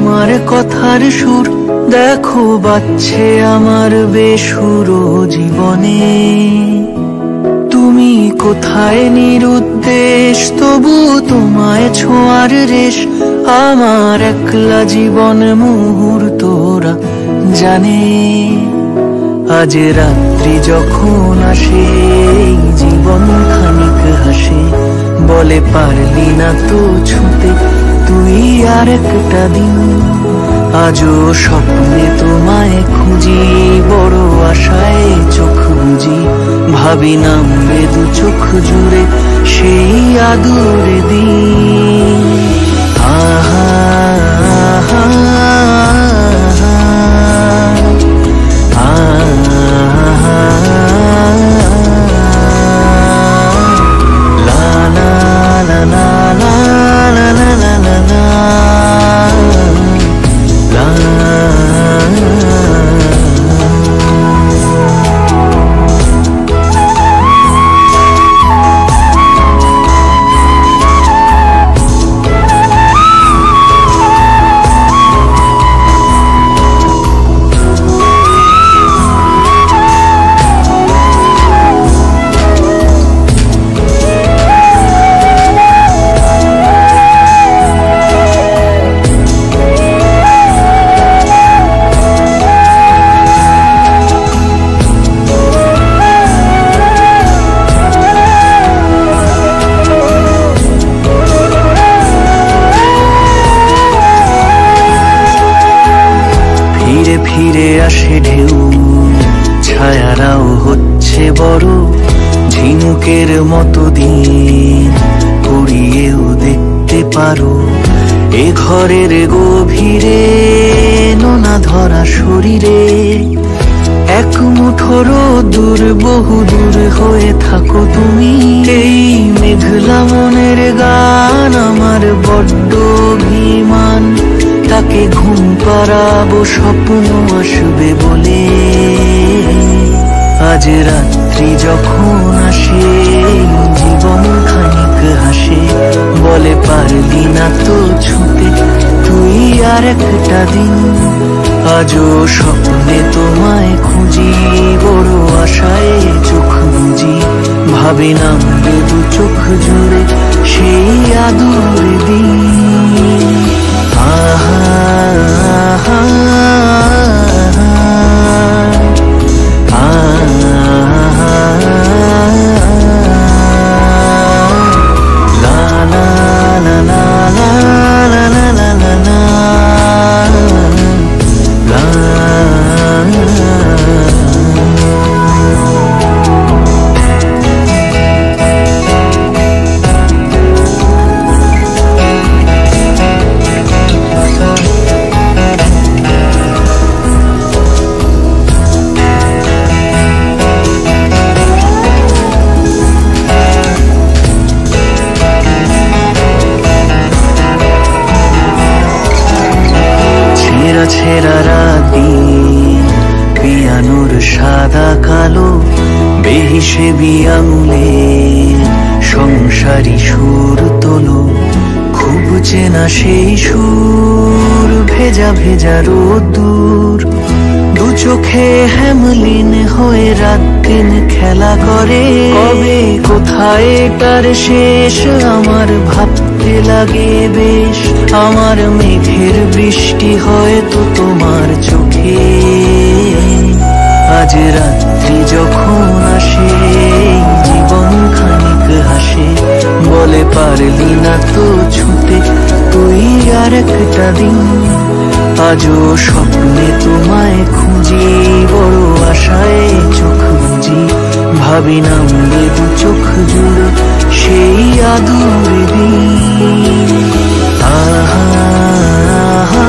তোমার কথার সুর দেখো বাজছে আমার বেসুরো জীবনে। তুমি কোথায় নিরুদ্দেশ, তবু তোমায় ছোঁয়ার রেশ আমার একলা জীবন মুহূর্তরা জানে। আজ রাত্রি যখন আসে এই জীবন খানিক হাসে, বলে পারলি না তো ছুতে তুই আর একটা দিন। আজও স্বপ্নে তোমায় খুঁজি, বড় আশায় চোখ বুঝি, ভাবি নামবে দু চোখ জুড়ে সেই আদুরে দিন। আহা আহা ফিরে আসে ঢেউ, ছায়ারাও হচ্ছে বড় ঝিনুকের মতো দিন কুড়িয়েও দেখতে পারো। এ ঘরের গভীরে নোনা ধরা শরীরে এক মুঠোর দূর বহু দূর হয়ে থাকো তুমি। এই মেঘলা মনের গান আমার বড্ড অভিমান, তাকে ঘুম পাড়াবো স্বপ্ন আসবে বলে। আজ রাত্রি যখন আসে জীবন খানিক হাসে, বলে পারলি না তো ছুতে তুই আর একটা দিন। আজও স্বপ্নে তোমায় খুঁজি, বড় আশায় চোখ বুঝি, ভাবি নামবে দু চোখ জুড়ে সেই আদুরে দিন। আহা আহা ছেঁড়া রাতি পিয়ানোর সাদা কালো বেহিসেবি আঙুলে সংসারী সুর তোলো। খুব চেনা সেই সুর, ভেজা ভেজা রোদ্দুর দু চোখে হেমলিন হয়ে রাত দিন খেলা করে। কবে কোথায় তার শেষ আমার ভাবতে লাগে বেশ। আমার মেঘের বৃষ্টি হয়তো তোমার চোখে। আজ রাত্রি যখন আসে জীবন খানিক হাসে, বলে পারলি না তো ছুতে তুই আর একটা দিন। আজও স্বপ্নে তোমায় খুঁজি, বড় আশায় চোখ বুঝি, ভাবি নামবে দু চোখ জুড়ে সেই আদুরে দিন। আহা আহা